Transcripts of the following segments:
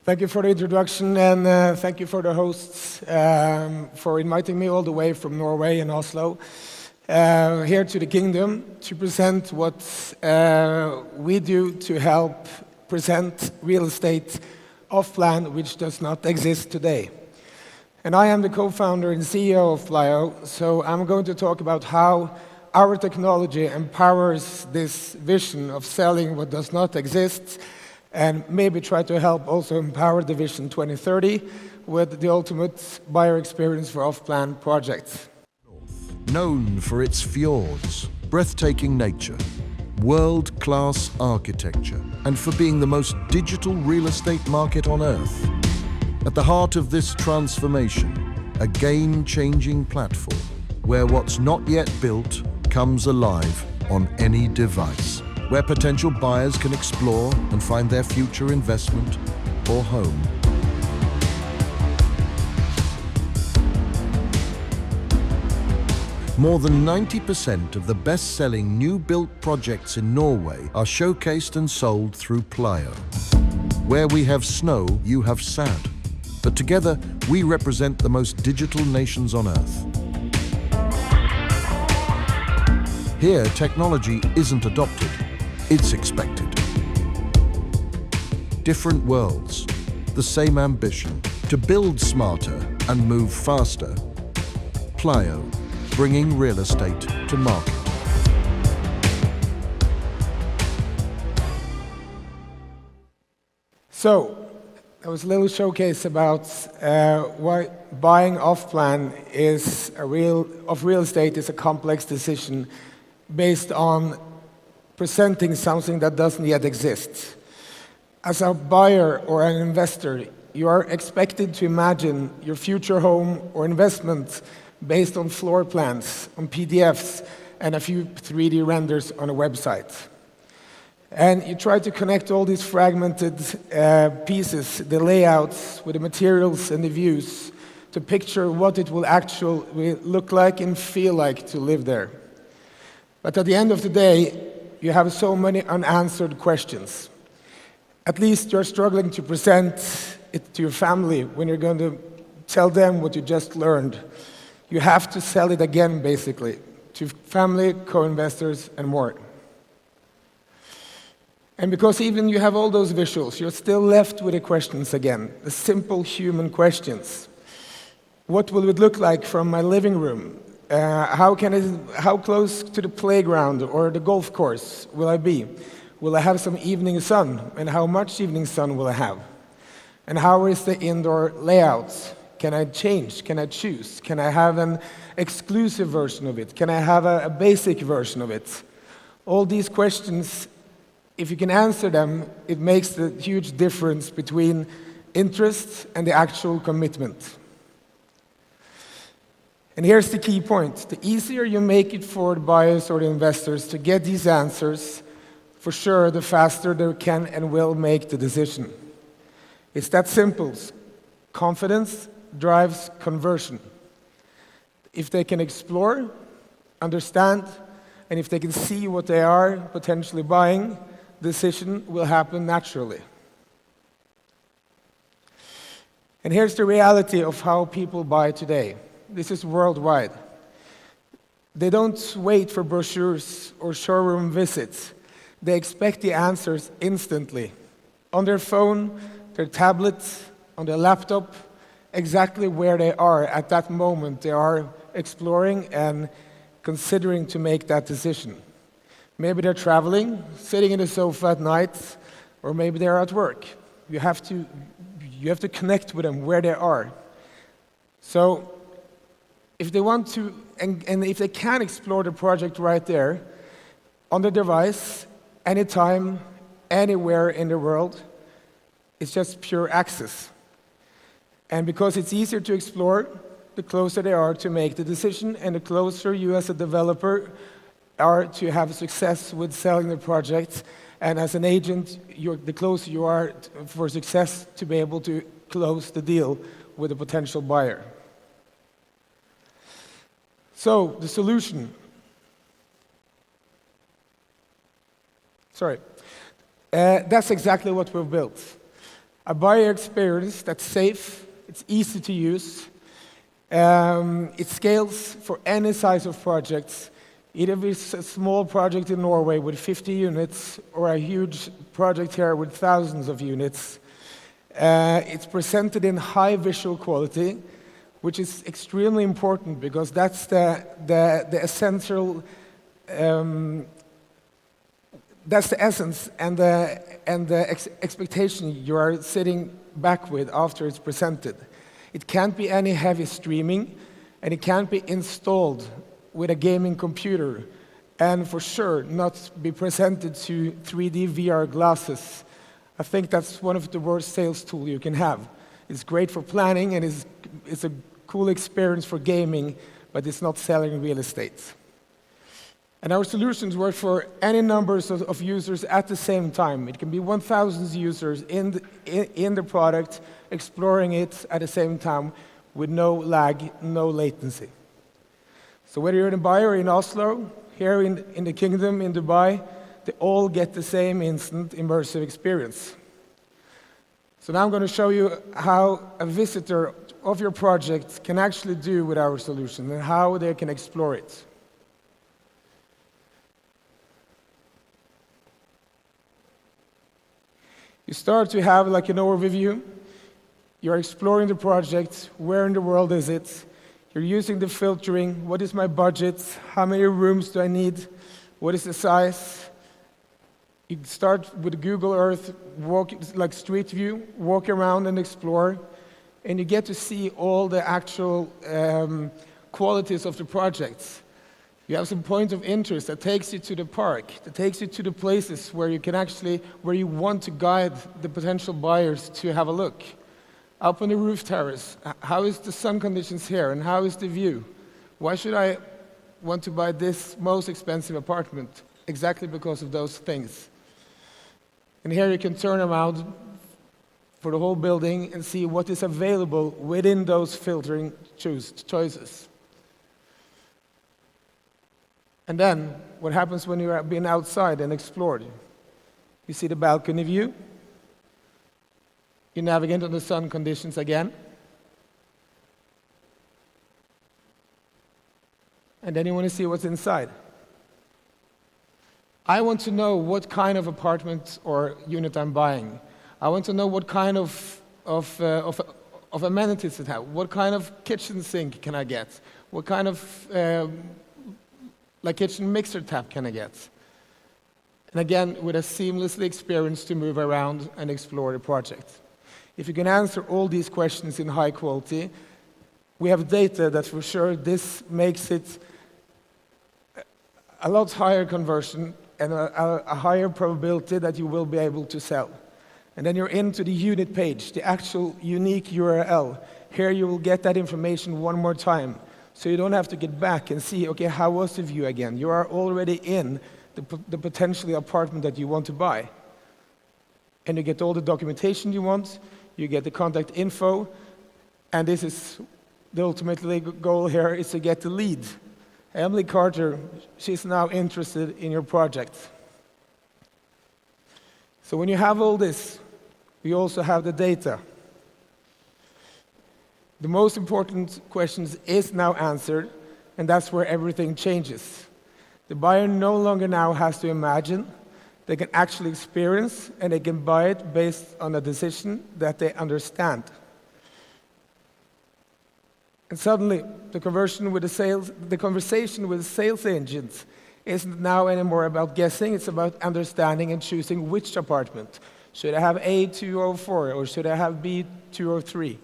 Thank you for the introduction, and thank you for the hosts for inviting me all the way from Norway and Oslo here to the Kingdom to present what we do to help present real estate off-plan which does not exist today. And I am the co-founder and CEO of Plyo, so I'm going to talk about how our technology empowers this vision of selling what does not exist, and maybe try to help also empower the Vision 2030 with the ultimate buyer experience for off-plan projects. Known for its fjords, breathtaking nature, world-class architecture, and for being the most digital real estate market on Earth. At the heart of this transformation, a game-changing platform where what's not yet built comes alive on any device, where potential buyers can explore and find their future investment or home. More than 90% of the best-selling new-built projects in Norway are showcased and sold through Plyo. Where we have snow, you have sand. But together, we represent the most digital nations on Earth. Here, technology isn't adopted. It's expected. Different worlds, the same ambition to build smarter and move faster. Plyo, bringing real estate to market. So, there was a little showcase about why buying off-plan of real estate is a complex decision based on presenting something that doesn't yet exist. As a buyer or an investor, you are expected to imagine your future home or investment based on floor plans, on PDFs, and a few 3D renders on a website. And you try to connect all these fragmented pieces, the layouts, with the materials and the views, to picture what it will actually look like and feel like to live there. But at the end of the day, you have so many unanswered questions. At least you're struggling to present it to your family when you're going to tell them what you just learned. You have to sell it again, basically, to family, co-investors, and more. And because even you have all those visuals, you're still left with the questions again, the simple human questions. What will it look like from my living room? How close to the playground or the golf course will I be? Will I have some evening sun? And how much evening sun will I have? And how is the indoor layout? Can I change? Can I choose? Can I have an exclusive version of it? Can I have a basic version of it? All these questions, if you can answer them, it makes the huge difference between interest and the actual commitment. And here's the key point. The easier you make it for the buyers or the investors to get these answers, for sure, the faster they can and will make the decision. It's that simple. Confidence drives conversion. If they can explore, understand, and if they can see what they are potentially buying, the decision will happen naturally. And here's the reality of how people buy today. This is worldwide. They don't wait for brochures or showroom visits. They expect the answers instantly. On their phone, their tablet, on their laptop, exactly where they are at that moment. They are exploring and considering to make that decision. Maybe they're traveling, sitting in the sofa at night, or maybe they're at work. You have to connect with them where they are. So, if they want to, and if they can explore the project right there, on the device, anytime, anywhere in the world, it's just pure access. And because it's easier to explore, the closer they are to make the decision, and the closer you as a developer are to have success with selling the project. And as an agent, the closer you are for success to be able to close the deal with a potential buyer. So, the solution. That's exactly what we've built. A buyer experience that's safe, it's easy to use, it scales for any size of projects, either if it's a small project in Norway with 50 units or a huge project here with thousands of units. It's presented in high visual quality, which is extremely important because that's the essential, that's the essence and the expectation you are sitting back with after it's presented. It can't be any heavy streaming, and it can't be installed with a gaming computer, and for sure not be presented to 3D VR glasses. I think that's one of the worst sales tools you can have. It's great for planning, and it's a cool experience for gaming, but it's not selling real estate. And our solutions work for any numbers of users at the same time. It can be 1,000 users in the product, exploring it at the same time with no lag, no latency. So whether you're in Dubai or in Oslo, here in the kingdom, in Dubai, they all get the same instant immersive experience. So now I'm going to show you how a visitor of your project can actually do with our solution and how they can explore it. You start to have like an overview. You're exploring the project. Where in the world is it? You're using the filtering. What is my budget? How many rooms do I need? What is the size? You start with Google Earth, walk like Street View, walk around and explore, and you get to see all the actual qualities of the projects. You have some point of interest that takes you to the park, that takes you to the places where you can actually, where you want to guide the potential buyers to have a look. Up on the roof terrace, how is the sun conditions here and how is the view? Why should I want to buy this most expensive apartment? Exactly because of those things. And here you can turn around for the whole building and see what is available within those filtering choices. And then, what happens when you're being outside and explored? You see the balcony view. You navigate on the sun conditions again. And then you want to see what's inside. I want to know what kind of apartment or unit I'm buying. I want to know what kind of amenities it has. What kind of kitchen sink can I get? What kind of kitchen mixer tap can I get? And again, with a seamlessly experience to move around and explore the project. If you can answer all these questions in high quality, we have data that for sure this makes it a lot higher conversion and a higher probability that you will be able to sell. And then you're into the unit page, the actual unique URL. Here you will get that information one more time. So you don't have to get back and see, okay, how was the view again? You are already in the potentially apartment that you want to buy. And you get all the documentation you want, you get the contact info, and this is the ultimate goal here is to get the lead. Emily Carter, she's now interested in your project. So when you have all this, we also have the data. The most important questions is now answered, and that's where everything changes. The buyer no longer now has to imagine. They can actually experience, and they can buy it based on a decision that they understand. And suddenly, the conversation with the sales agents isn't now anymore about guessing, it's about understanding and choosing which apartment. Should I have A204 or should I have B203?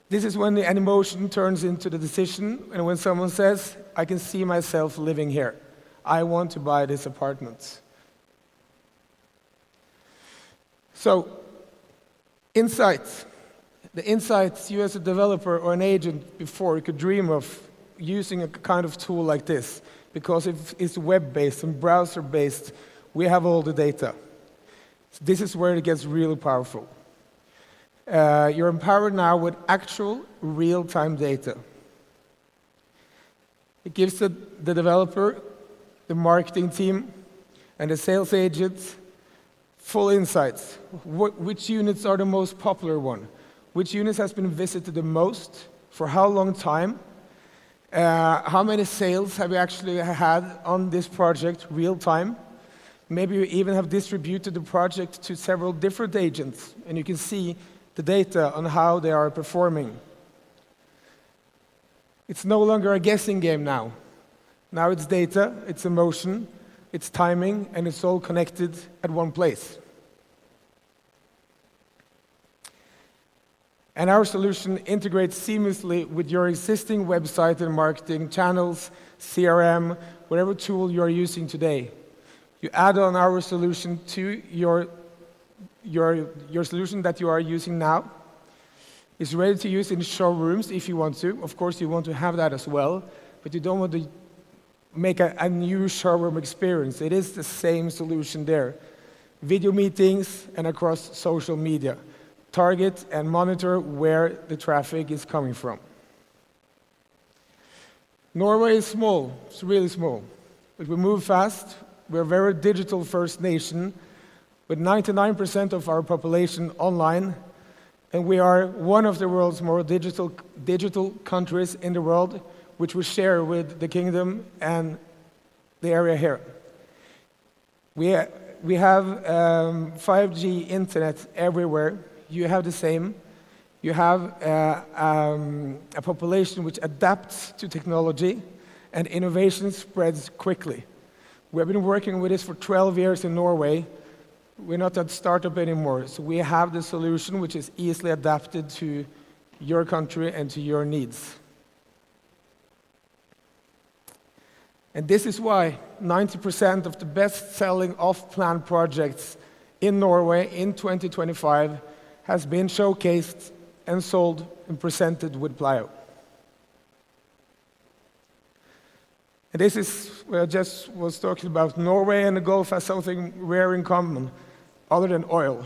This is when the emotion turns into the decision, and when someone says, I can see myself living here. I want to buy this apartment. So, insights. The insights you as a developer or an agent before could dream of using a kind of tool like this, because if it's web-based and browser-based, we have all the data. So this is where it gets really powerful. You're empowered now with actual real-time data. It gives the developer, the marketing team, and the sales agent Full insights. Which units are the most popular one? Which units has been visited the most? For how long time? How many sales have you actually had on this project real time? Maybe you even have distributed the project to several different agents, and you can see the data on how they are performing. It's no longer a guessing game now. Now it's data, it's emotion, it's timing, and it's all connected at one place. And our solution integrates seamlessly with your existing website and marketing channels, CRM, whatever tool you're using today. You add on our solution to your solution that you are using now. It's ready to use in showrooms if you want to. Of course, you want to have that as well, but you don't want to make a new showroom experience. It is the same solution there. Video meetings and across social media. Target and monitor where the traffic is coming from. Norway is small, it's really small, but we move fast. We're a very digital-first nation with 99% of our population online, and we are one of the world's more digital countries in the world, which we share with the kingdom and the area here. We have 5G internet everywhere. You have the same. You have a population which adapts to technology, and innovation spreads quickly. We have been working with this for 12 years in Norway. We're not a startup anymore, so we have the solution which is easily adapted to your country and to your needs. And this is why 90% of the best-selling off-plan projects in Norway in 2025 has been showcased and sold and presented with Plio. And this is what I just was talking about. Norway and the Gulf has something rare in common, other than oil.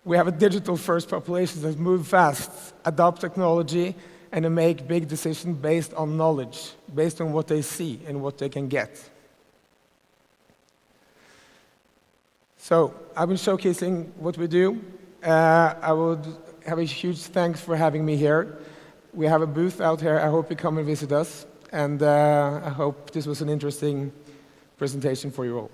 We have a digital-first population that move fast, adopt technology, and they make big decisions based on knowledge, based on what they see and what they can get. So I've been showcasing what we do. I would have a huge thanks for having me here. We have a booth out here. I hope you come and visit us. And I hope this was an interesting presentation for you all.